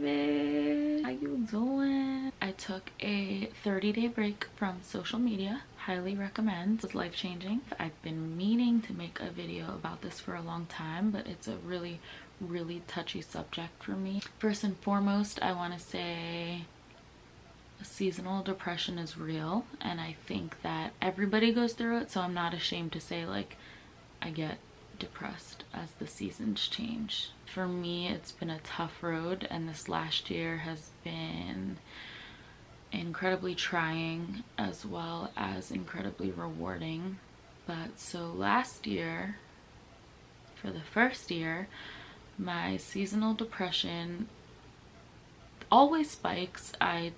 baby. How you doing? I took a 30-day break from social media. Highly recommend. It was life-changing. I've been meaning to make a video about this for a long time, but it's a really touchy subject for me. First and foremost, I want to say seasonal depression is real, and I think that everybody goes through it, so I'm not ashamed to say like I get depressed as the seasons change. For me, it's been a tough road, and this last year has been incredibly trying as well as incredibly rewarding. But so last year, for the first year, my seasonal depression always spikes. I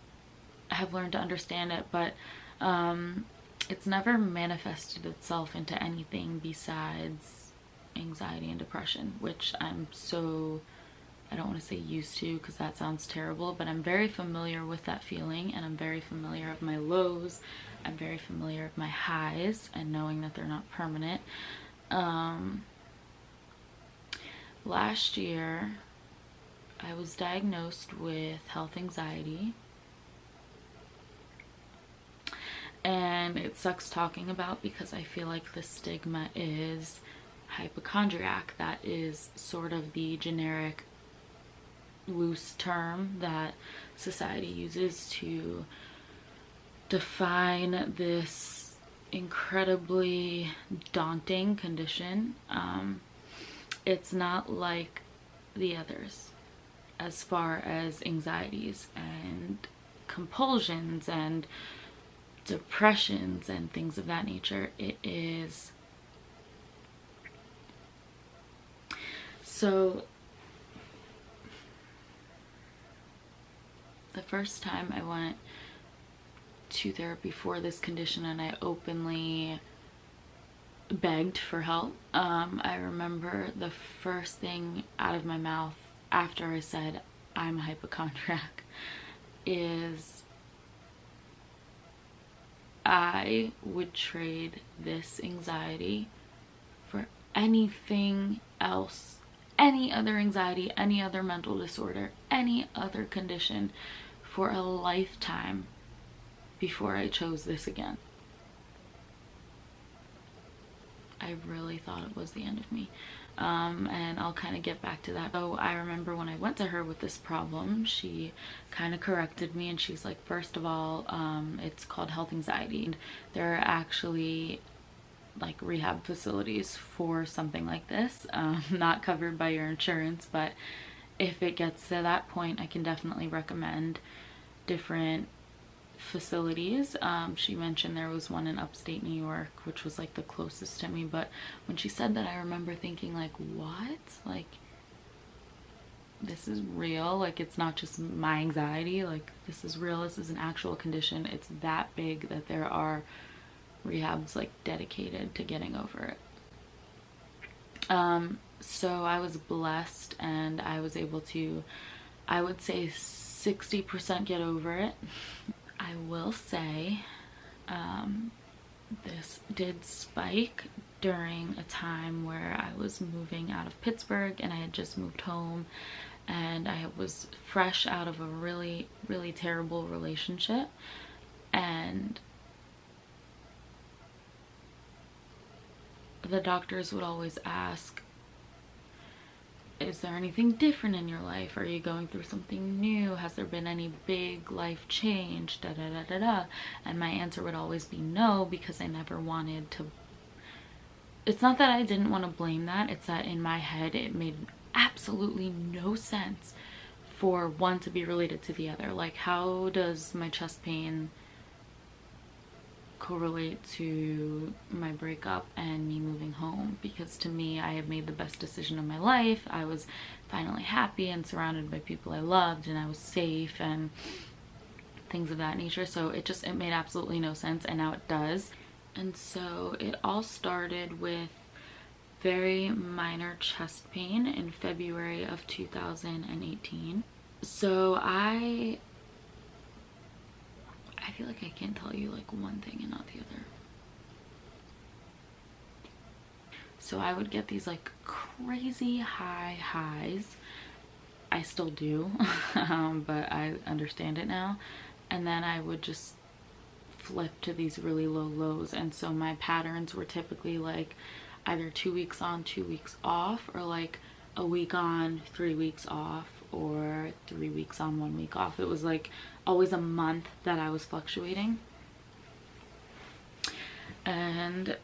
have learned to understand it, but it's never manifested itself into anything besides anxiety and depression, which I'm so, I don't want to say used to because that sounds terrible, but I'm very familiar with that feeling, and I'm very familiar of my lows. I'm very familiar of my highs, and knowing that they're not permanent. Last year, I was diagnosed with health anxiety. And it sucks talking about because I feel like the stigma is hypochondriac. That is sort of the generic loose term that society uses to define this incredibly daunting condition. It's not like the others as far as anxieties and compulsions and depressions and things of that nature. It is so. The first time I went to therapy for this condition and I openly begged for help, I remember the first thing out of my mouth after I said I'm a hypochondriac is I would trade this anxiety for anything else, any other anxiety, any other mental disorder, any other condition for a lifetime before I chose this again. I really thought it was the end of me. And I'll kind of get back to that. So I remember when I went to her with this problem, she kind of corrected me, and she's like, first of all, it's called health anxiety. And there are actually like rehab facilities for something like this, not covered by your insurance, but if it gets to that point, I can definitely recommend different facilities. She mentioned there was one in upstate New York, which was like the closest to me, but when she said that, I remember thinking like, what? Like, this is real? Like, it's not just my anxiety, like this is real, this is an actual condition. It's that big that there are rehabs like dedicated to getting over it. So I was blessed, and I was able to, I would say 60% get over it. I will say this did spike during a time where I was moving out of Pittsburgh, and I had just moved home, and I was fresh out of a really terrible relationship, and the doctors would always ask, is there anything different in your life? Are you going through something new? Has there been any big life change? Da da da da da. And my answer would always be no, because I never wanted to. It's not that I didn't want to blame that, it's that in my head it made absolutely no sense for one to be related to the other. Like, how does my chest pain correlate to my breakup and me moving home? Because to me, I had made the best decision of my life. I was finally happy and surrounded by people I loved, and I was safe and things of that nature. So it made absolutely no sense, and now it does. And so it all started with very minor chest pain in February of 2018. So I feel like I can't tell you like one thing and not the other. So I would get these like crazy high highs I still do, but I understand it now. And then I would just flip to these really low lows. And so my patterns were typically like either 2 weeks on, 2 weeks off, or like a week on, 3 weeks off, or 3 weeks on, 1 week off. It was like always a month that I was fluctuating. And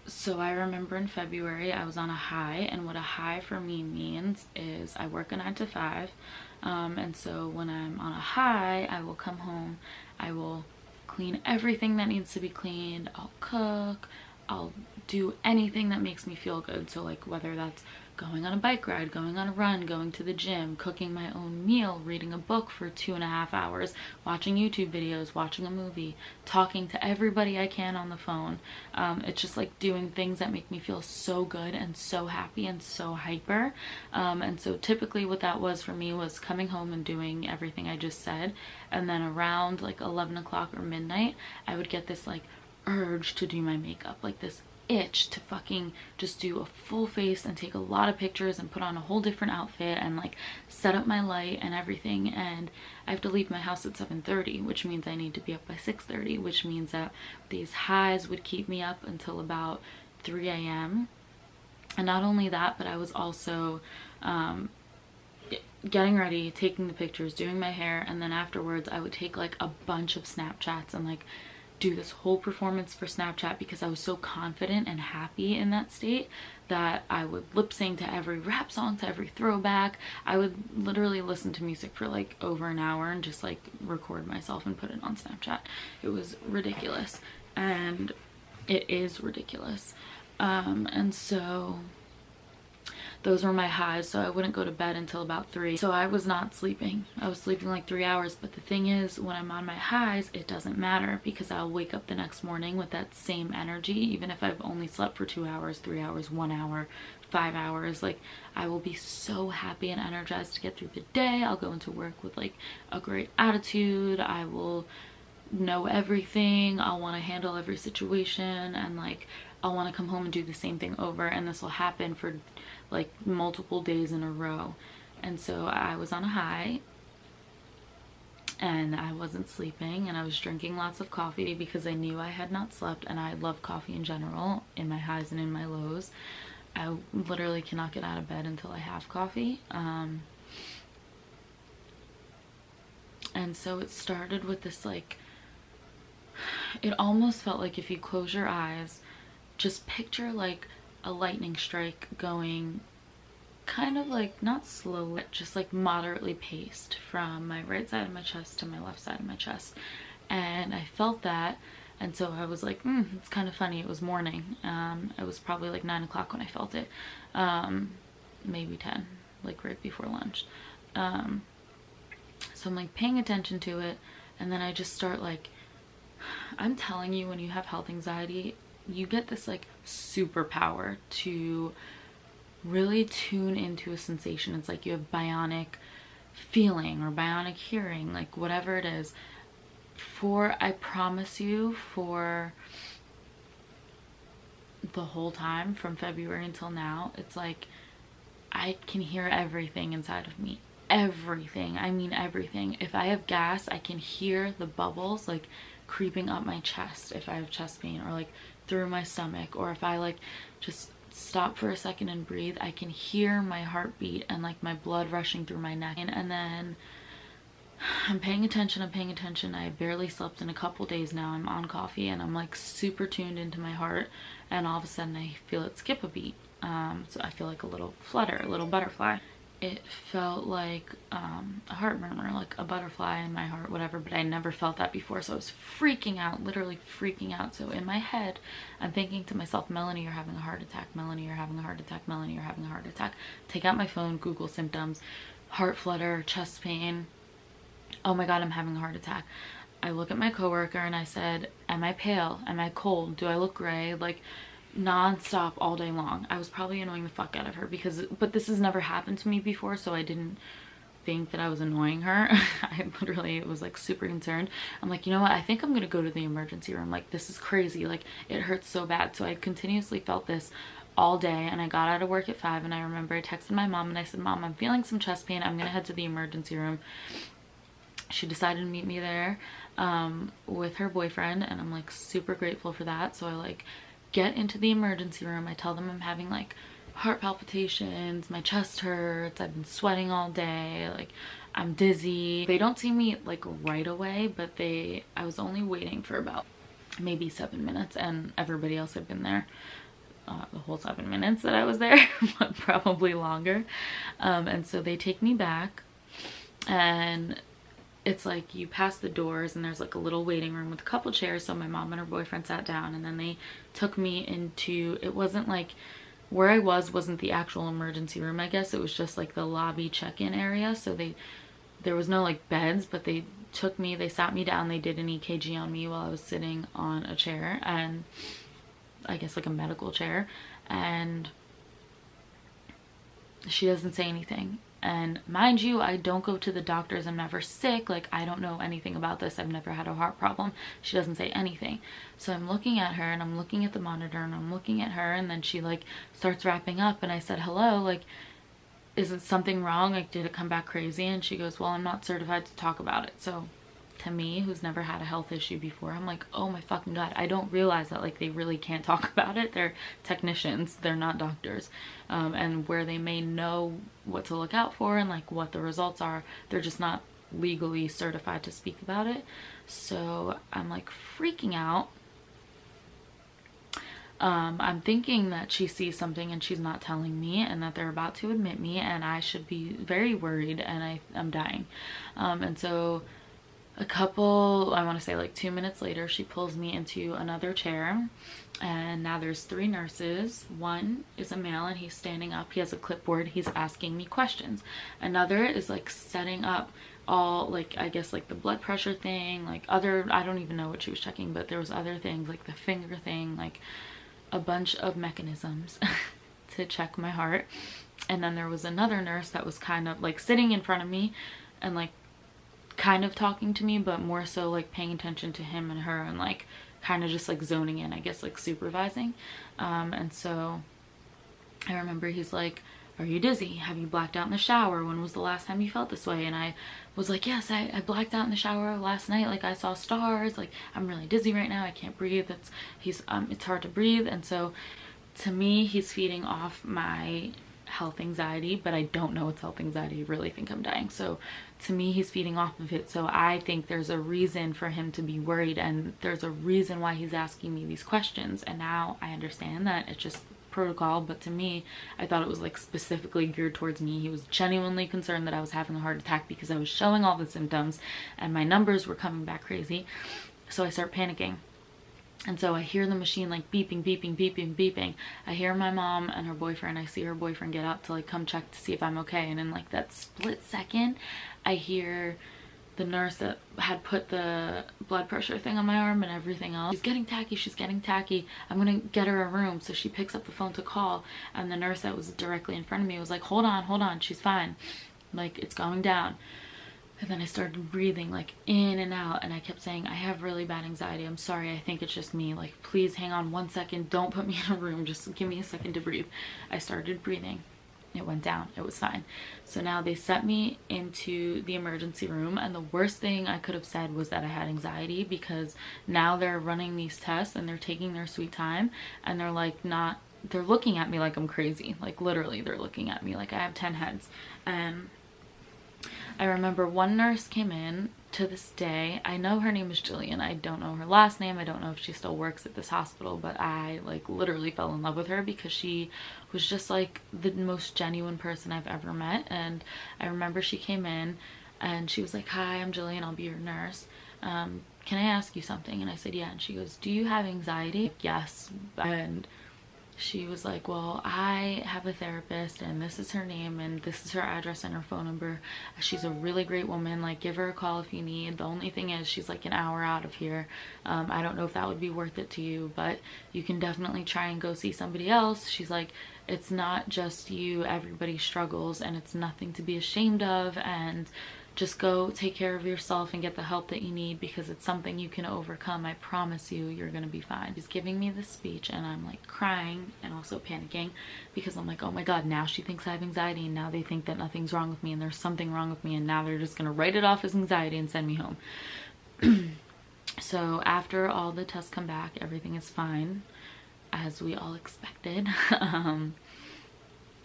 so I remember in February I was on a high, and what a high for me means is I work a 9 to 5, and so when I'm on a high, I will come home, I will clean everything that needs to be cleaned, I'll cook, I'll do anything that makes me feel good. So like whether that's going on a bike ride, going on a run, going to the gym, cooking my own meal, reading a book for 2.5 hours, watching YouTube videos, watching a movie, talking to everybody I can on the phone. It's just like doing things that make me feel so good and so happy and so hyper. And so typically what that was for me was coming home and doing everything I just said. And then around like 11 o'clock or midnight, I would get this like urge to do my makeup, like this itch to fucking just do a full face and take a lot of pictures and put on a whole different outfit and like set up my light and everything. And I have to leave my house at 7:30, which means I need to be up by 6:30, which means that these highs would keep me up until about 3 a.m. And not only that, but I was also getting ready, taking the pictures, doing my hair, and then afterwards I would take like a bunch of Snapchats and like do this whole performance for Snapchat, because I was so confident and happy in that state that I would lip sync to every rap song, to every throwback. I would literally listen to music for like over an hour and just like record myself and put it on Snapchat. It was ridiculous, and it is ridiculous. And so those were my highs. So I wouldn't go to bed until about 3. So I was not sleeping. I was sleeping like 3 hours. But the thing is, when I'm on my highs, it doesn't matter, because I'll wake up the next morning with that same energy, even if I've only slept for 2 hours, 3 hours, 1 hour, 5 hours. Like, I will be so happy and energized to get through the day. I'll go into work with like a great attitude. I will know everything. I'll want to handle every situation, and like I'll want to come home and do the same thing over, and this will happen for like multiple days in a row. And so I was on a high, and I wasn't sleeping, and I was drinking lots of coffee because I knew I had not slept, and I love coffee in general, in my highs and in my lows. I literally cannot get out of bed until I have coffee. And so it started with this like, it almost felt like if you close your eyes, just picture like a lightning strike going kind of like, not slow, just like moderately paced from my right side of my chest to my left side of my chest. And I felt that, and so I was like, it's kind of funny. It was morning. It was probably like 9 o'clock when I felt it, maybe 10, like right before lunch. So I'm like paying attention to it, and then I just start like, I'm telling you, when you have health anxiety, you get this like superpower to really tune into a sensation. It's like you have bionic feeling or bionic hearing, like whatever it is. I promise you, for the whole time from February until now, it's like I can hear everything inside of me. Everything. I mean everything. If I have gas, I can hear the bubbles like creeping up my chest if I have chest pain, or like through my stomach, or if I like just stop for a second and breathe, I can hear my heartbeat and like my blood rushing through my neck. And then I'm paying attention. I barely slept in a couple days now. I'm on coffee, and I'm like super tuned into my heart, and all of a sudden I feel it skip a beat. So I feel like a little flutter, a little butterfly. It felt like a heart murmur, like a butterfly in my heart, whatever, but I never felt that before. So I was freaking out, literally freaking out. So in my head, I'm thinking to myself, Melanie, you're having a heart attack. Melanie, you're having a heart attack. Melanie, you're having a heart attack. Take out my phone, Google symptoms, heart flutter, chest pain. Oh my God, I'm having a heart attack. I look at my coworker and I said, am I pale? Am I cold? Do I look gray? Like, non-stop all day long. I was probably annoying the fuck out of her, but this has never happened to me before, so I didn't think that I was annoying her. I literally was like super concerned. I'm like, you know what, I think I'm gonna go to the emergency room. Like, this is crazy. Like, it hurts so bad. So I continuously felt this all day, and I got out of work at 5, and I remember I texted my mom and I said, Mom, I'm feeling some chest pain, I'm gonna head to the emergency room. She decided to meet me there with her boyfriend, and I'm like super grateful for that. So I like get into the emergency room, I tell them I'm having like heart palpitations, my chest hurts, I've been sweating all day, like I'm dizzy. They don't see me like right away, but I was only waiting for about maybe 7 minutes, and everybody else had been there the whole 7 minutes that I was there, but probably longer. And so they take me back, and it's like you pass the doors and there's like a little waiting room with a couple chairs. So my mom and her boyfriend sat down, and then they took me into, it wasn't like where I wasn't the actual emergency room, I guess. It was just like the lobby check-in area. So there was no like beds, but they took me, they sat me down, they did an EKG on me while I was sitting on a chair, and I guess like a medical chair, and she doesn't say anything. And mind you, I don't go to the doctors, I'm never sick, like I don't know anything about this, I've never had a heart problem. She doesn't say anything. So I'm looking at her, and I'm looking at the monitor, and I'm looking at her, and then she like starts wrapping up, and I said, hello, like, is it something wrong? Like, did it come back crazy? And she goes, well, I'm not certified to talk about it. So to me, who's never had a health issue before, I'm like, oh my fucking God, I don't realize that like they really can't talk about it. They're technicians, they're not doctors. And where they may know what to look out for and like what the results are, they're just not legally certified to speak about it. So I'm like freaking out. I'm thinking that she sees something and she's not telling me, and that they're about to admit me, and I should be very worried, and I'm dying. And so I want to say like 2 minutes later, she pulls me into another chair, and now there's 3 nurses. One is a male, and he's standing up, he has a clipboard, he's asking me questions. Another is like setting up all, like, I guess like the blood pressure thing, like other, I don't even know what she was checking, but there was other things like the finger thing, like a bunch of mechanisms to check my heart. And then there was another nurse that was kind of like sitting in front of me and like kind of talking to me, but more so like paying attention to him and her, and like kind of just like zoning in, I guess, like supervising. And so I remember he's like, are you dizzy? Have you blacked out in the shower? When was the last time you felt this way? And I was like, yes, I blacked out in the shower last night. Like I saw stars, like I'm really dizzy right now, I can't breathe. It's hard to breathe. And so to me, he's feeding off my health anxiety, but I don't know it's health anxiety. I really think I'm dying. So to me, he's feeding off of it. So I think there's a reason for him to be worried, and there's a reason why he's asking me these questions. And now I understand that it's just protocol, but to me, I thought it was like specifically geared towards me. He was genuinely concerned that I was having a heart attack because I was showing all the symptoms and my numbers were coming back crazy. So I start panicking. And so I hear the machine like beeping, beeping, beeping, beeping. I hear my mom and her boyfriend. I see her boyfriend get up to like come check to see if I'm okay. And in like that split second, I hear the nurse that had put the blood pressure thing on my arm and everything else. She's getting tacky, she's getting tacky. I'm gonna get her a room. So she picks up the phone to call, and the nurse that was directly in front of me was like, hold on, she's fine. Like, it's going down. And then I started breathing like in and out, and I kept saying, I have really bad anxiety, I'm sorry, I think it's just me, like please hang on 1 second, don't put me in a room, just give me a second to breathe. I started breathing, it went down, it was fine. So now they set me into the emergency room, and the worst thing I could have said was that I had anxiety, because now they're running these tests and they're taking their sweet time, and they're like they're looking at me like I'm crazy, like literally they're looking at me like I have 10 heads. And I remember one nurse came in, to this day, I know her name is Jillian, I don't know her last name, I don't know if she still works at this hospital, but I like literally fell in love with her because she was just like the most genuine person I've ever met. And I remember she came in and she was like, hi, I'm Jillian, I'll be your nurse. Can I ask you something? And I said, yeah. And she goes, do you have anxiety? Like, yes. And she was like, well, I have a therapist and this is her name and this is her address and her phone number. She's a really great woman, like give her a call if you need. The only thing is she's like an hour out of here. I don't know if that would be worth it to you, but you can definitely try and go see somebody else. She's like, it's not just you, everybody struggles and it's nothing to be ashamed of, and just go take care of yourself and get the help that you need, because it's something you can overcome. I promise you, you're gonna be fine. She's giving me this speech and I'm like crying and also panicking, because I'm like, oh my god, now she thinks I have anxiety, and now they think that nothing's wrong with me and there's something wrong with me, and now they're just gonna write it off as anxiety and send me home. So after all the tests come back, everything is fine, as we all expected.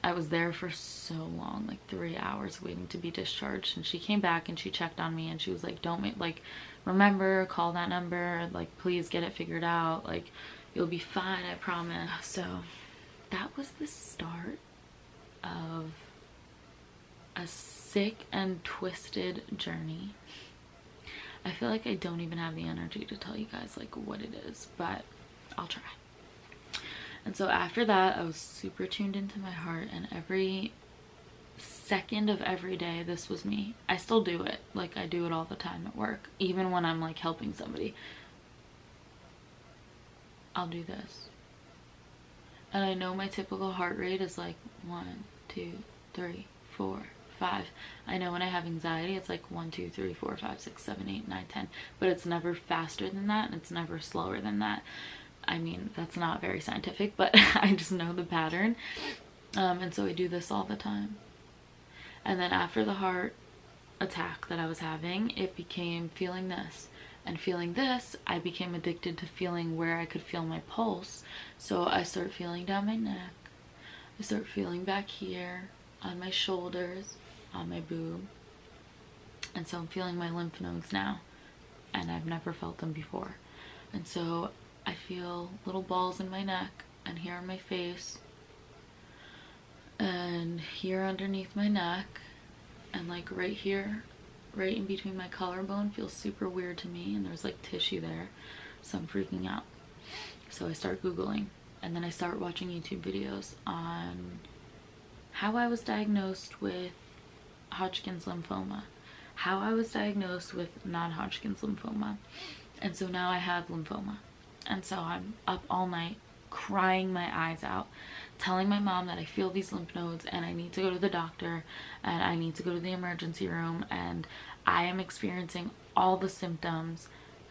I was there for so long, like 3 hours waiting to be discharged, and she came back and she checked on me and she was like, don't make, like, remember, call that number, like, please get it figured out, like, you'll be fine, I promise. So that was the start of a sick and twisted journey. I feel like I don't even have the energy to tell you guys like what it is, but I'll try. And so after that, I was super tuned into my heart, and every second of every day, this was me. I still do it. Like, I do it all the time at work. Even when I'm like helping somebody, I'll do this. And I know my typical heart rate is like 1, 2, 3, 4, 5. I know when I have anxiety, it's like 1, 2, 3, 4, 5, 6, 7, 8, 9, 10. But it's never faster than that, and it's never slower than that. I mean, that's not very scientific, but I just know the pattern. And so I do this all the time. And then after the heart attack that I was having, it became feeling this. And feeling this, I became addicted to feeling where I could feel my pulse. So I start feeling down my neck. I start feeling back here, on my shoulders, on my boob. And so I'm feeling my lymph nodes now. And I've never felt them before. And so I feel little balls in my neck, and here on my face, and here underneath my neck, and like right here, right in between my collarbone, feels super weird to me, and there's like tissue there, so I'm freaking out. So I start Googling, and then I start watching YouTube videos on how I was diagnosed with Hodgkin's lymphoma, how I was diagnosed with non-Hodgkin's lymphoma, and so now I have lymphoma. And so I'm up all night crying my eyes out, telling my mom that I feel these lymph nodes and I need to go to the doctor and I need to go to the emergency room, and I am experiencing all the symptoms.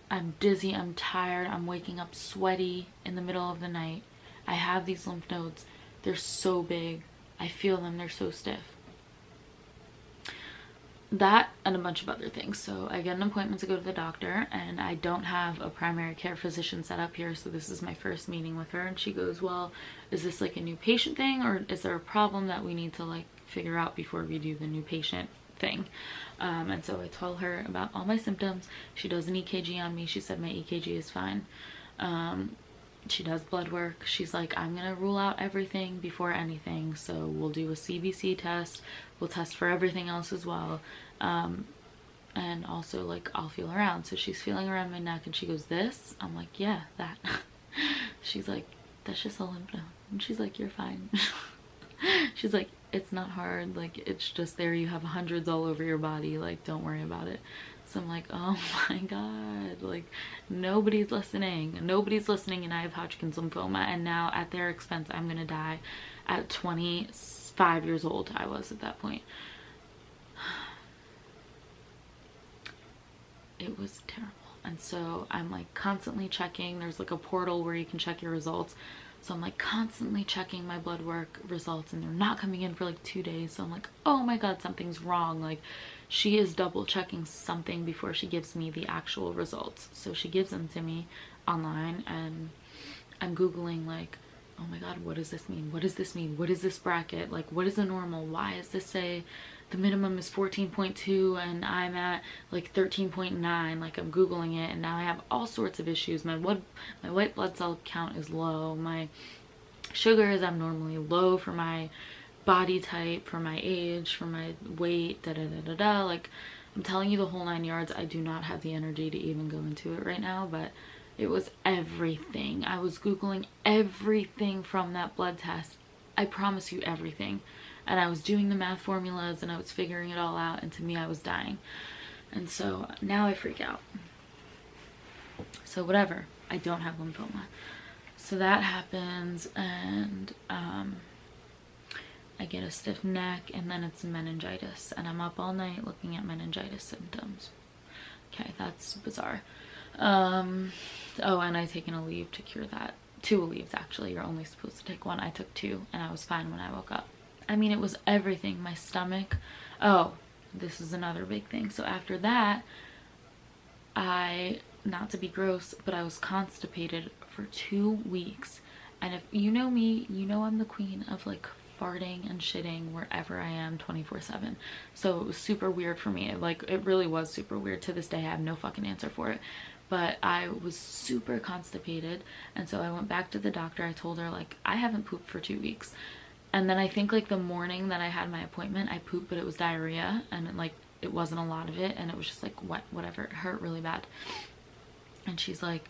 I'm dizzy, I'm tired, I'm waking up sweaty in the middle of the night. I have these lymph nodes. They're so big. I feel them. They're so stiff. That and a bunch of other things. So I get an appointment to go to the doctor, and I don't have a primary care physician set up here, so this is my first meeting with her. And she goes, well, is this like a new patient thing, or is there a problem that we need to like figure out before we do the new patient thing? And so I told her about all my symptoms. She does an EKG on me. She said my EKG is fine. She does blood work. She's like, I'm gonna rule out everything before anything, so we'll do a CBC test, we'll test for everything else as well, and also like I'll feel around. So she's feeling around my neck and she goes, this? I'm like, yeah, that. She's like, that's just a lymph node. And she's like, you're fine. She's like, it's not hard, like it's just there, you have hundreds all over your body, like don't worry about it. So I'm like, oh my god, like nobody's listening, and I have Hodgkin's lymphoma, and now at their expense I'm gonna die at 25 years old. I was at that point. It was terrible. And so I'm like constantly checking. There's like a portal where you can check your results. So I'm like constantly checking my blood work results, and they're not coming in for like 2 days. So I'm like, oh my god, something's wrong. Like she is double checking something before she gives me the actual results. So she gives them to me online, and I'm Googling like, oh my god, what does this mean? What does this mean? What is this bracket? Like, what is the normal? Why does this say the minimum is 14.2 and I'm at like 13.9? Like I'm Googling it, and now I have all sorts of issues. My white blood cell count is low. My sugar is abnormally low for my body type, for my age, for my weight, like I'm telling you the whole 9 yards. I do not have the energy to even go into it right now, but it was everything. I was Googling everything from that blood test. I promise you, everything. And I was doing the math formulas and I was figuring it all out, and to me I was dying. And so now I freak out. So whatever, I don't have lymphoma. So that happens, and I get a stiff neck, and then it's meningitis, and I'm up all night looking at meningitis symptoms. Okay, that's bizarre. Oh, and I've taken a leave to cure that. 2 leaves, actually. You're only supposed to take 1. I took 2, and I was fine when I woke up. I mean, it was everything. My stomach. Oh, this is another big thing. So after that, not to be gross, but I was constipated for 2 weeks. And if you know me, you know I'm the queen of like farting and shitting wherever I am 24/7. So it was super weird for me. It really was super weird. To this day, I have no fucking answer for it. But I was super constipated, and so I went back to the doctor. I told her, like, I haven't pooped for 2 weeks. And then I think like the morning that I had my appointment, I pooped, but it was diarrhea, and it wasn't a lot of it, and it was just like whatever. It hurt really bad. And she's like,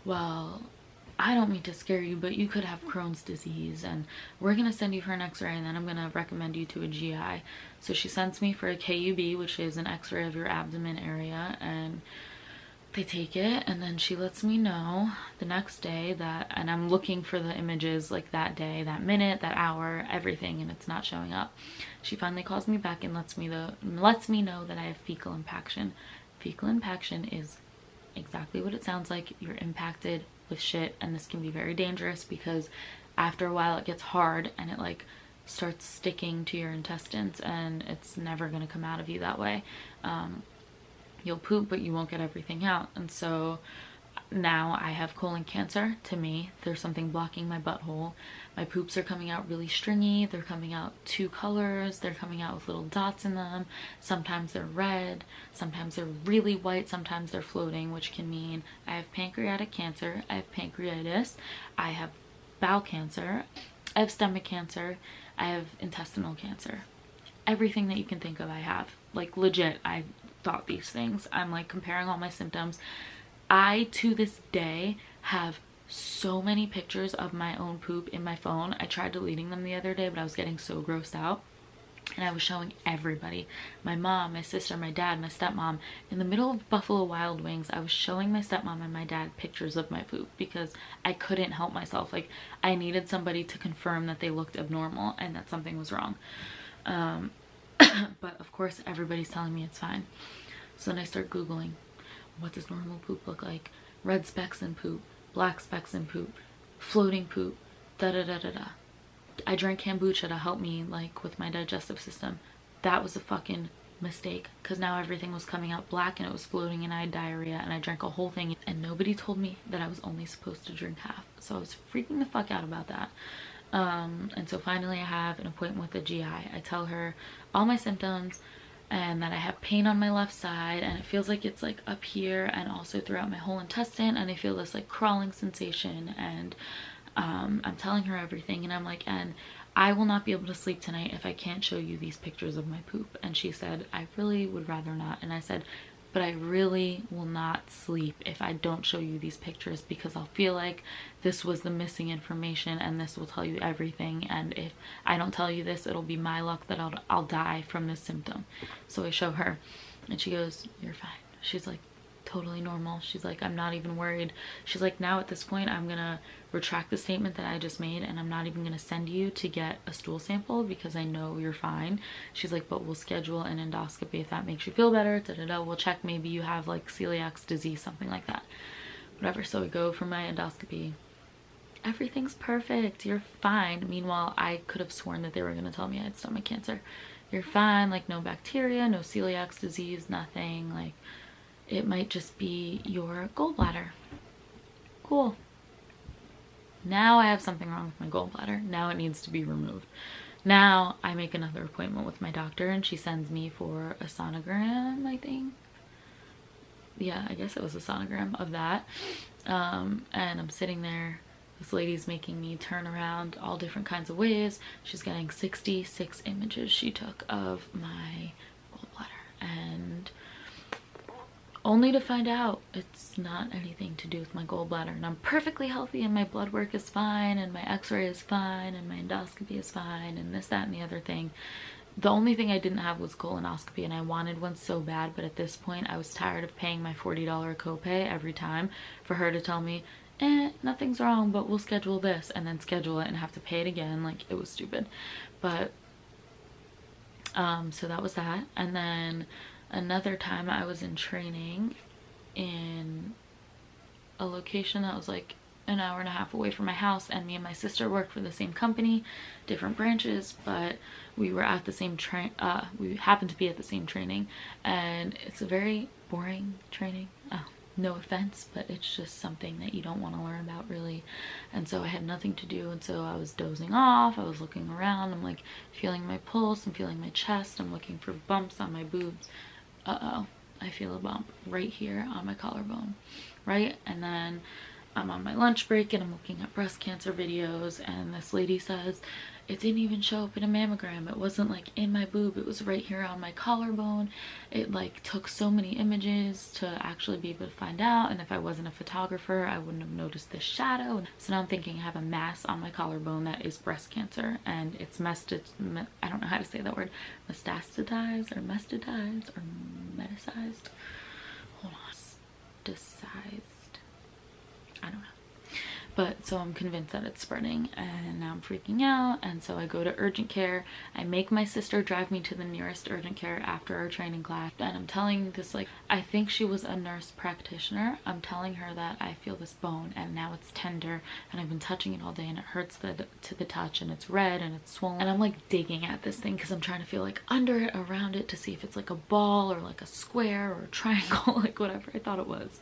well, I don't mean to scare you, but you could have Crohn's disease, and we're gonna send you for an x-ray, and then I'm gonna recommend you to a GI. So she sends me for a KUB, which is an x-ray of your abdomen area, and they take it, and then she lets me know the next day and I'm looking for the images like that day, that minute, that hour, everything, and it's not showing up. She finally calls me back and lets me know that I have fecal impaction. Fecal impaction is exactly what it sounds like. You're impacted with shit, and this can be very dangerous because after a while it gets hard and it like starts sticking to your intestines, and it's never going to come out of you that way. You'll poop, but you won't get everything out. And so now I have colon cancer. To me, there's something blocking my butthole. My poops are coming out really stringy. They're coming out 2 colors. They're coming out with little dots in them. Sometimes they're red. Sometimes they're really white. Sometimes they're floating, which can mean I have pancreatic cancer. I have pancreatitis. I have bowel cancer. I have stomach cancer. I have intestinal cancer. Everything that you can think of, I have. Like, legit, I thought these things. I'm like comparing all my symptoms. I to this day have so many pictures of my own poop in my phone. I tried deleting them the other day, but I was getting so grossed out, and I was showing everybody, my mom, my sister, my dad, my stepmom. In the middle of Buffalo Wild Wings, I was showing my stepmom and my dad pictures of my poop because I couldn't help myself. Like, I needed somebody to confirm that they looked abnormal and that something was wrong. But of course everybody's telling me it's fine. So then I start Googling, what does normal poop look like? Red specks in poop, black specks in poop, floating poop, da da da da da. I drank kombucha to help me like with my digestive system. That was a fucking mistake, because now everything was coming out black and it was floating, and I had diarrhea, and I drank a whole thing, and nobody told me that I was only supposed to drink half. So I was freaking the fuck out about that. And so finally I have an appointment with the GI. I tell her all my symptoms and that I have pain on my left side, and it feels like it's like up here and also throughout my whole intestine, and I feel this like crawling sensation, and I'm telling her everything, and I'm like, and I will not be able to sleep tonight if I can't show you these pictures of my poop. And she said, I really would rather not. And I said, but I really will not sleep if I don't show you these pictures, because I'll feel like this was the missing information, and this will tell you everything, and if I don't tell you this, it'll be my luck that I'll die from this symptom. So I show her, and she goes, you're fine. She's like, totally normal. She's like, I'm not even worried. She's like, now at this point I'm gonna retract the statement that I just made, and I'm not even gonna send you to get a stool sample because I know you're fine. She's like, but we'll schedule an endoscopy if that makes you feel better. Da, da, da. We'll check, maybe you have like celiac disease, something like that, whatever. So we go for my endoscopy. Everything's perfect, you're fine. Meanwhile, I could have sworn that they were gonna tell me I had stomach cancer. You're fine, like no bacteria, no celiac disease, nothing. Like, it might just be your gallbladder. Cool. Now I have something wrong with my gallbladder. Now it needs to be removed. Now I make another appointment with my doctor, and she sends me for a sonogram, I think. Yeah, I guess it was a sonogram of that. And I'm sitting there. This lady's making me turn around all different kinds of ways. She's getting 66 images she took of my gallbladder, and only to find out it's not anything to do with my gallbladder, and I'm perfectly healthy, and my blood work is fine, and my x-ray is fine, and my endoscopy is fine, and this, that, and the other thing. The only thing I didn't have was colonoscopy, and I wanted one so bad, but at this point I was tired of paying my $40 copay every time for her to tell me, nothing's wrong, but we'll schedule this, and then schedule it and have to pay it again. Like, it was stupid. But So that was that. And then another time I was in training in a location that was like an hour and a half away from my house, and me and my sister worked for the same company, different branches, but we were at the same we happened to be at the same training, and it's a very boring training. No offense, but it's just something that you don't want to learn about really. And so I had nothing to do, and so I was dozing off, I was looking around, I'm like feeling my pulse, I'm feeling my chest, I'm looking for bumps on my boobs. Uh-oh, I feel a bump right here on my collarbone, right? And then I'm on my lunch break and I'm looking at breast cancer videos, and this lady says, it didn't even show up in a mammogram. It wasn't like in my boob, it was right here on my collarbone. It like took so many images to actually be able to find out, and if I wasn't a photographer I wouldn't have noticed this shadow. So now I'm thinking I have a mass on my collarbone that is breast cancer, and it's I don't know how to say that word, metastatized or metastasized or metasized. Hold on, metastatized. I don't know. But so I'm convinced that it's spreading, and now I'm freaking out, and so I go to urgent care. I make my sister drive me to the nearest urgent care after our training class, and I'm telling this, like, I think she was a nurse practitioner. I'm telling her that I feel this bone and now it's tender and I've been touching it all day and it hurts to the touch, and it's red and it's swollen, and I'm like digging at this thing because I'm trying to feel like under it, around it, to see if it's like a ball or like a square or a triangle, like whatever I thought it was.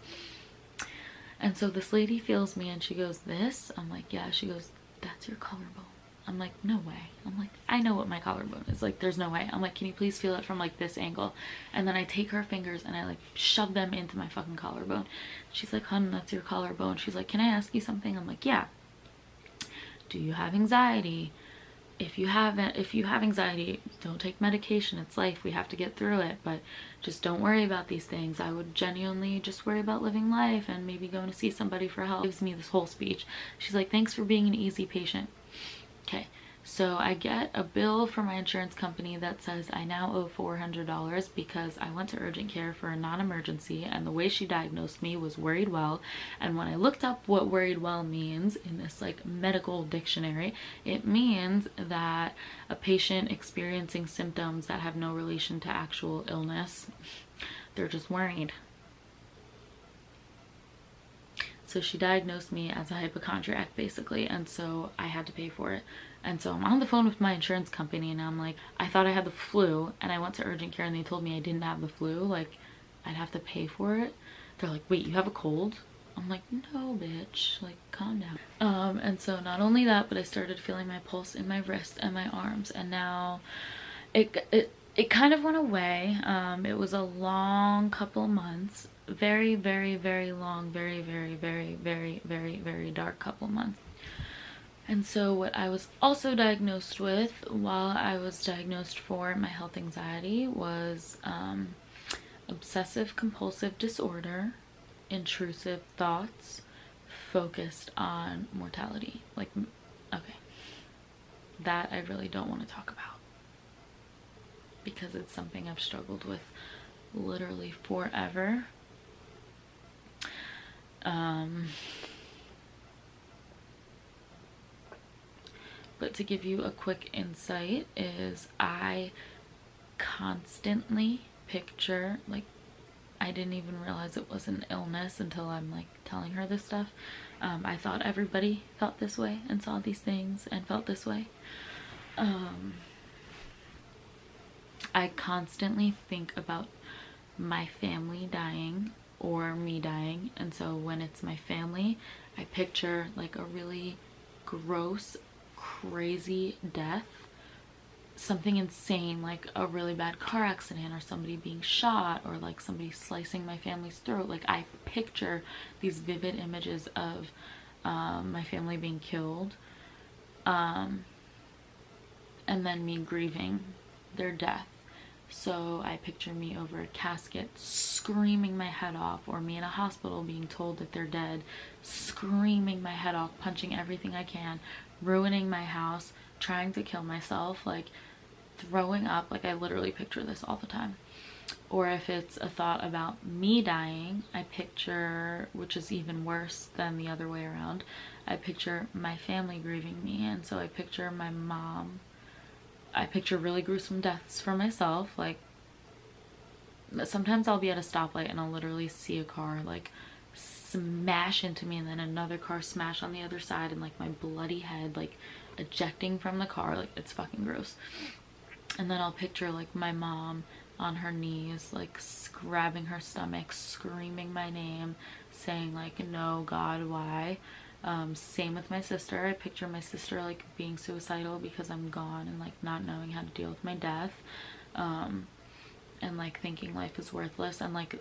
And so this lady feels me and she goes, this? I'm like, yeah. She goes, that's your collarbone. I'm like, no way. I'm like, I know what my collarbone is. Like, there's no way. I'm like, can you please feel it from like this angle? And then I take her fingers and I like shove them into my fucking collarbone. She's like, hun, that's your collarbone. She's like, can I ask you something? I'm like, yeah. Do you have anxiety? If you have anxiety, don't take medication. It's life. We have to get through it, but just don't worry about these things. I would genuinely just worry about living life and maybe going to see somebody for help. Gives me this whole speech. She's like, thanks for being an easy patient. Okay, so I get a bill from my insurance company that says I now owe $400 because I went to urgent care for a non-emergency, and the way she diagnosed me was worried well. And when I looked up what worried well means in this like medical dictionary, it means that a patient experiencing symptoms that have no relation to actual illness, they're just worried. So she diagnosed me as a hypochondriac basically, and so I had to pay for it. And so I'm on the phone with my insurance company and I'm like, I thought I had the flu, and I went to urgent care and they told me I didn't have the flu, like I'd have to pay for it. They're like, wait, you have a cold? I'm like, no bitch, like calm down. And so not only that, but I started feeling my pulse in my wrist and my arms, and now it kind of went away. It was a long couple months, very long, very dark couple months. And so what I was also diagnosed with while I was diagnosed for my health anxiety was obsessive compulsive disorder, intrusive thoughts focused on mortality. Like, okay, that I really don't want to talk about because it's something I've struggled with literally forever. But to give you a quick insight is I constantly picture, like, I didn't even realize it was an illness until I'm like telling her this stuff. I thought everybody felt this way and saw these things and felt this way. I constantly think about my family dying or me dying, and so when it's my family, I picture like a really gross, crazy death, something insane like a really bad car accident or somebody being shot or like somebody slicing my family's throat. Like, I picture these vivid images of my family being killed, and then me grieving their death. So I picture me over a casket screaming my head off, or me in a hospital being told that they're dead, screaming my head off, punching everything I can, ruining my house, trying to kill myself, like throwing up. Like, I literally picture this all the time. Or if it's a thought about me dying, I picture, which is even worse than the other way around, I picture my family grieving me. And so I picture my mom I picture really gruesome deaths for myself. Like, sometimes I'll be at a stoplight and I'll literally see a car like smash into me, and then another car smash on the other side, and like my bloody head like ejecting from the car. Like, it's fucking gross. And then I'll picture like my mom on her knees, like grabbing her stomach, screaming my name, saying like, no, God, why? Same with my sister. I picture my sister like being suicidal because I'm gone, and like not knowing how to deal with my death, and like thinking life is worthless, and like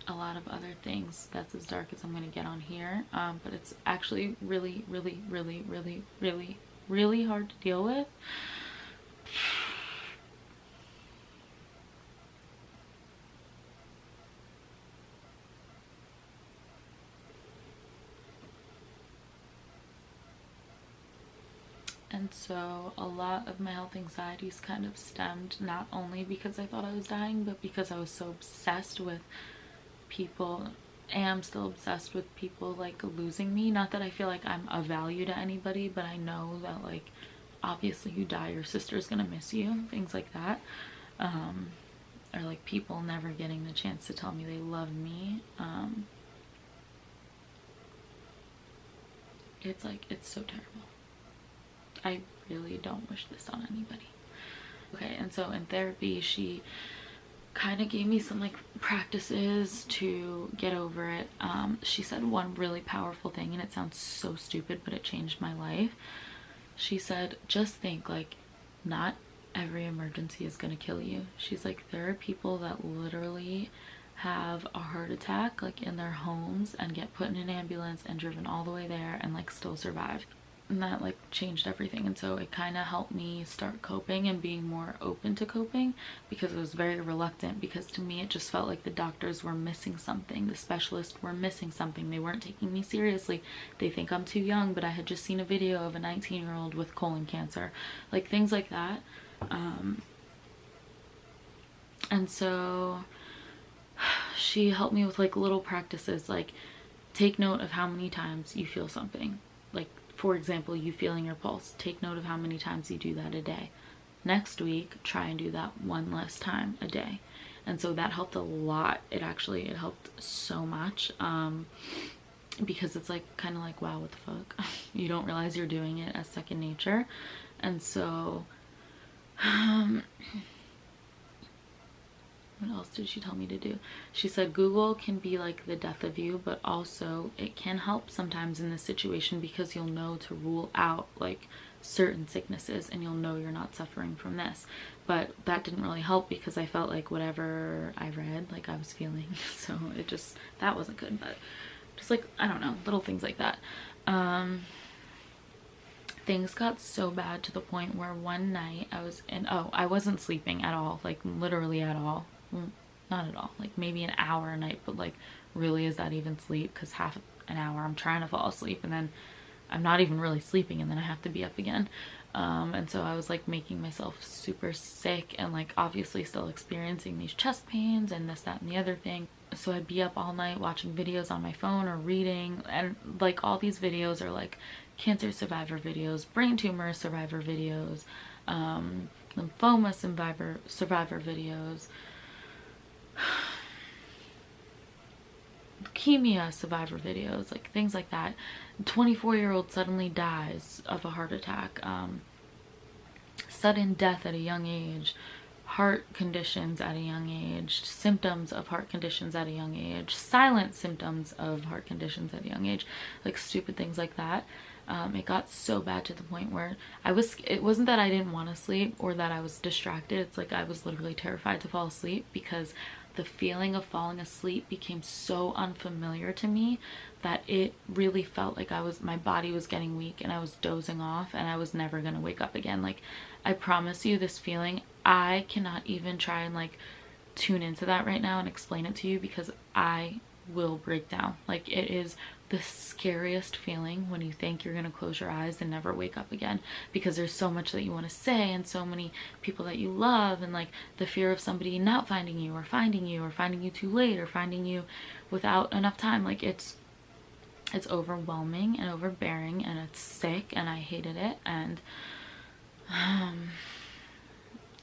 a lot of other things. That's as dark as I'm gonna get on here, but it's actually really, really, really, really, really, really hard to deal with. And so a lot of my health anxieties kind of stemmed not only because I thought I was dying, but because I was so obsessed with people, am still obsessed with people like losing me. Not that I feel like I'm of value to anybody, but I know that like obviously you die, your sister's gonna miss you, things like that. Or like people never getting the chance to tell me they love me. It's like, it's so terrible. I really don't wish this on anybody. Okay, and so in therapy, she kind of gave me some like practices to get over it. She said one really powerful thing, and it sounds so stupid, but it changed my life. She said, just think like, not every emergency is gonna kill you. She's like, there are people that literally have a heart attack like in their homes and get put in an ambulance and driven all the way there and like still survive. And that like changed everything. And so it kind of helped me start coping and being more open to coping, because I was very reluctant, because to me it just felt like the doctors were missing something, the specialists were missing something. They weren't taking me seriously. They think I'm too young, but I had just seen a video of a 19-year-old with colon cancer, like things like that. And so she helped me with like little practices, like take note of how many times you feel something. Like, for example, you feeling your pulse, take note of how many times you do that a day. Next week, try and do that one less time a day. And so that helped a lot. It helped so much, because it's like kind of like, wow, what the fuck? You don't realize you're doing it as second nature. And so what else did she tell me to do? She said Google can be like the death of you, but also it can help sometimes in this situation, because you'll know to rule out like certain sicknesses, and you'll know you're not suffering from this. But that didn't really help, because I felt like whatever I read, like I was feeling. So it just, that wasn't good. But just like, I don't know, little things like that. Things got so bad to the point where one night I was in, I wasn't sleeping at all, like literally at all. Not at all, like maybe an hour a night, but like really, is that even sleep? Because half an hour I'm trying to fall asleep, and then I'm not even really sleeping, and then I have to be up again. And so I was like making myself super sick, and like obviously still experiencing these chest pains and this, that, and the other thing. So I'd be up all night watching videos on my phone or reading, and like all these videos are like cancer survivor videos, brain tumor survivor videos, lymphoma survivor videos, leukemia survivor videos, like things like that. 24-year-old suddenly dies of a heart attack, sudden death at a young age, heart conditions at a young age, symptoms of heart conditions at a young age, silent symptoms of heart conditions at a young age, like stupid things like that. It got so bad to the point where it wasn't that I didn't want to sleep or that I was distracted. It's like I was literally terrified to fall asleep, because the feeling of falling asleep became so unfamiliar to me that it really felt like my body was getting weak, and I was dozing off, and I was never gonna wake up again. Like, I promise you, this feeling, I cannot even try and like tune into that right now and explain it to you, because I will break down. Like, it is the scariest feeling when you think you're gonna close your eyes and never wake up again, because there's so much that you want to say, and so many people that you love, and like the fear of somebody not finding you, or finding you too late, or finding you without enough time. Like, it's overwhelming and overbearing, and it's sick, and I hated it. And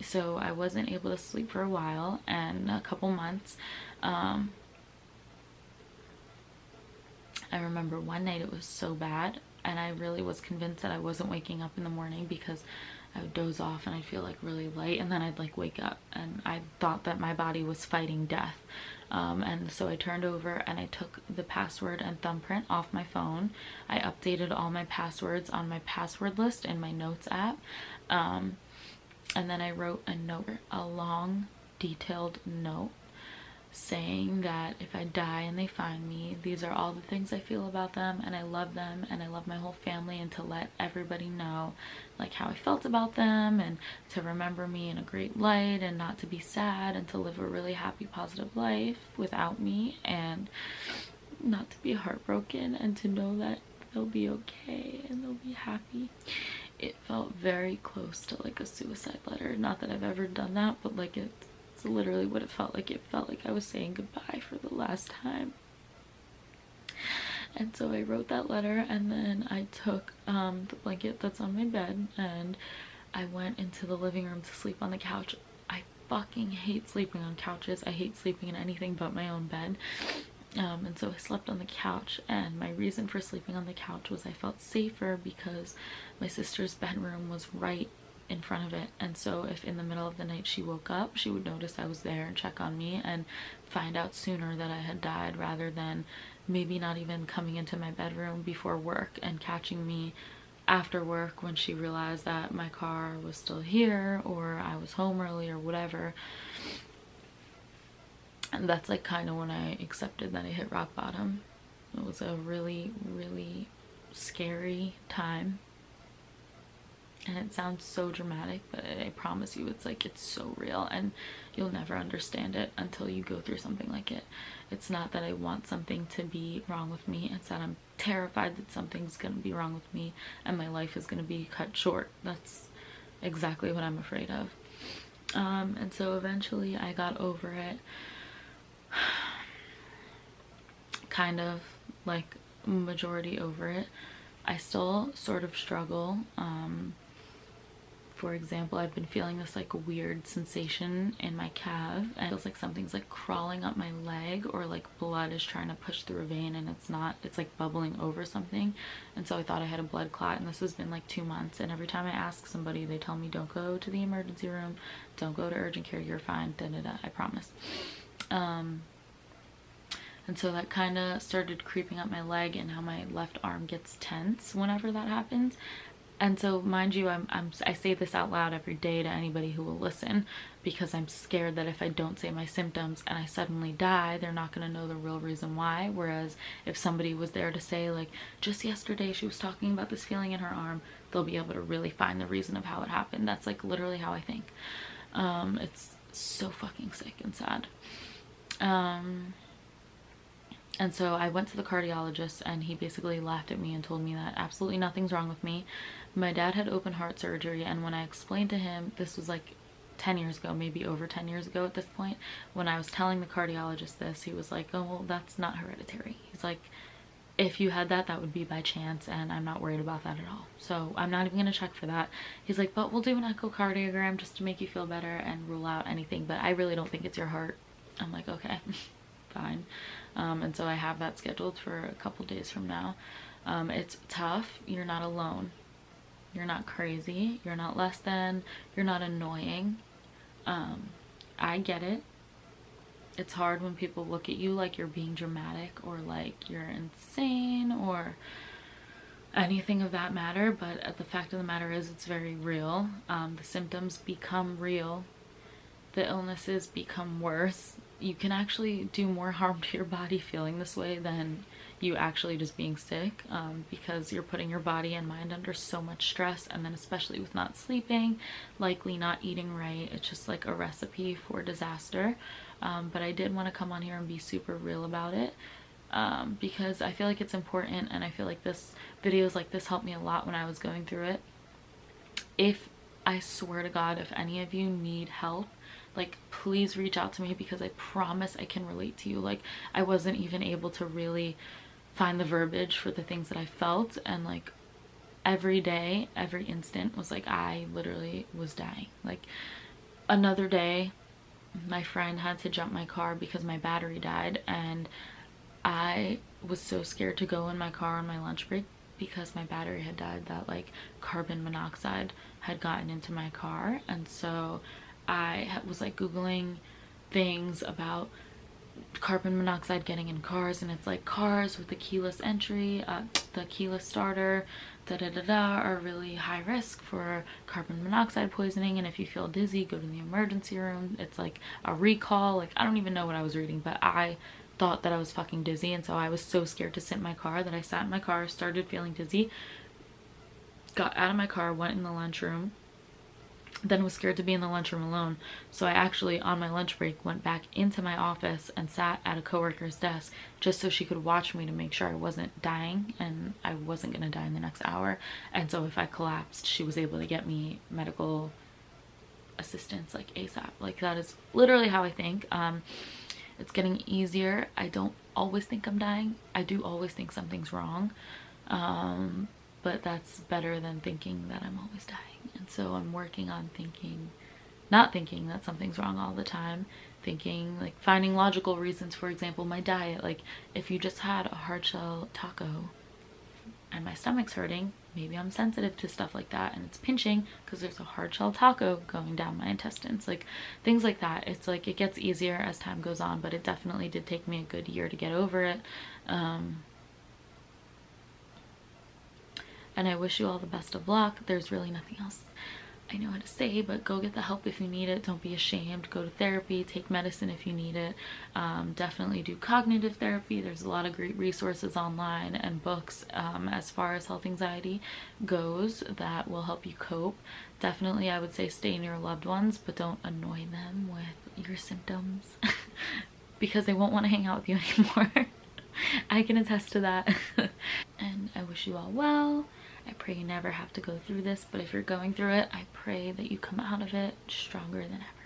So I wasn't able to sleep for a while, and a couple months. I remember one night it was so bad, and I really was convinced that I wasn't waking up in the morning because I would doze off and I'd feel like really light, and then I'd like wake up, and I thought that my body was fighting death. And so I turned over and I took the password and thumbprint off my phone. I updated all my passwords on my password list in my notes app. And then I wrote a note, a long detailed note, saying that if I die and they find me, these are all the things I feel about them, and I love them, and I love my whole family, and to let everybody know like how I felt about them, and to remember me in a great light, and not to be sad, and to live a really happy, positive life without me, and not to be heartbroken, and to know that they'll be okay and they'll be happy. It felt very close to like a suicide letter. Not that I've ever done that, but like it's literally what it felt like. It felt like I was saying goodbye for the last time. And so I wrote that letter, and then I took the blanket that's on my bed, and I went into the living room to sleep on the couch. I fucking hate sleeping on couches. I hate sleeping in anything but my own bed. And so I slept on the couch, and my reason for sleeping on the couch was I felt safer because my sister's bedroom was right in front of it, and so if in the middle of the night she woke up, she would notice I was there and check on me and find out sooner that I had died, rather than maybe not even coming into my bedroom before work and catching me after work when she realized that my car was still here or I was home early or whatever. And that's like kind of when I accepted that I hit rock bottom. It was a really, really scary time. And it sounds so dramatic, but I promise you it's like, it's so real, and you'll never understand it until you go through something like it. It's not that I want something to be wrong with me, it's that I'm terrified that something's gonna be wrong with me and my life is gonna be cut short. That's exactly what I'm afraid of. And so eventually I got over it, kind of like majority over it. I still sort of struggle. For example, I've been feeling this like weird sensation in my calf, and it feels like something's like crawling up my leg, or like blood is trying to push through a vein, and it's not, it's like bubbling over something. And so I thought I had a blood clot, and this has been like 2 months, and every time I ask somebody, they tell me don't go to the emergency room, don't go to urgent care, you're fine, da da da, I promise. And so that kind of started creeping up my leg, and how my left arm gets tense whenever that happens. And so, mind you, I say this out loud every day to anybody who will listen, because I'm scared that if I don't say my symptoms and I suddenly die, they're not going to know the real reason why. Whereas if somebody was there to say, like, just yesterday she was talking about this feeling in her arm, they'll be able to really find the reason of how it happened. That's like literally how I think. It's so fucking sick and sad. And so I went to the cardiologist, and he basically laughed at me and told me that absolutely nothing's wrong with me. My dad had open heart surgery, and when I explained to him, this was like 10 years ago, maybe over 10 years ago at this point, when I was telling the cardiologist this, he was like, oh, well, that's not hereditary. He's like, if you had that, that would be by chance, and I'm not worried about that at all. So I'm not even going to check for that. He's like, but we'll do an echocardiogram just to make you feel better and rule out anything, but I really don't think it's your heart. I'm like, okay, fine. And so I have that scheduled for a couple days from now. It's tough. You're not alone. You're not crazy. You're not less than. You're not annoying. I get it. It's hard when people look at you like you're being dramatic, or like you're insane, or anything of that matter, but the fact of the matter is it's very real. The symptoms become real. The illnesses become worse. You can actually do more harm to your body feeling this way than you actually just being sick, because you're putting your body and mind under so much stress, and then especially with not sleeping, likely not eating right, it's just like a recipe for disaster. But I did want to come on here and be super real about it, because I feel like it's important, and I feel like videos like this helped me a lot when I was going through it. I swear to God, if any of you need help, like, please reach out to me, because I promise I can relate to you. Like, I wasn't even able to really find the verbiage for the things that I felt, and like, every day, every instant was like I literally was dying. Like another day, my friend had to jump my car because my battery died, and I was so scared to go in my car on my lunch break because my battery had died, that like carbon monoxide had gotten into my car. And so I was like googling things about carbon monoxide getting in cars, and it's like cars with the keyless entry, the keyless starter, are really high risk for carbon monoxide poisoning, and if you feel dizzy, go to the emergency room. It's like a recall. Like I don't even know what I was reading, but I thought that I was fucking dizzy, and so I was so scared to sit in my car that I sat in my car, started feeling dizzy, got out of my car, went in the lunchroom, then was scared to be in the lunchroom alone. So I actually, on my lunch break, went back into my office and sat at a coworker's desk just so she could watch me to make sure I wasn't dying and I wasn't gonna die in the next hour. And so if I collapsed, she was able to get me medical assistance like ASAP. Like that is literally how I think. It's getting easier. I don't always think I'm dying. I do always think something's wrong. But that's better than thinking that I'm always dying. And so I'm working on not thinking that something's wrong all the time, thinking like finding logical reasons. For example, my diet. Like if you just had a hard shell taco and my stomach's hurting, maybe I'm sensitive to stuff like that and it's pinching because there's a hard shell taco going down my intestines. Like things like that. It's like it gets easier as time goes on, but it definitely did take me a good year to get over it. And I wish you all the best of luck. There's really nothing else I know how to say, but go get the help if you need it. Don't be ashamed. Go to therapy, take medicine if you need it. Definitely do cognitive therapy. There's a lot of great resources online and books as far as health anxiety goes that will help you cope. Definitely, I would say stay near loved ones, but don't annoy them with your symptoms because they won't want to hang out with you anymore. I can attest to that. And I wish you all well. I pray you never have to go through this, but if you're going through it, I pray that you come out of it stronger than ever.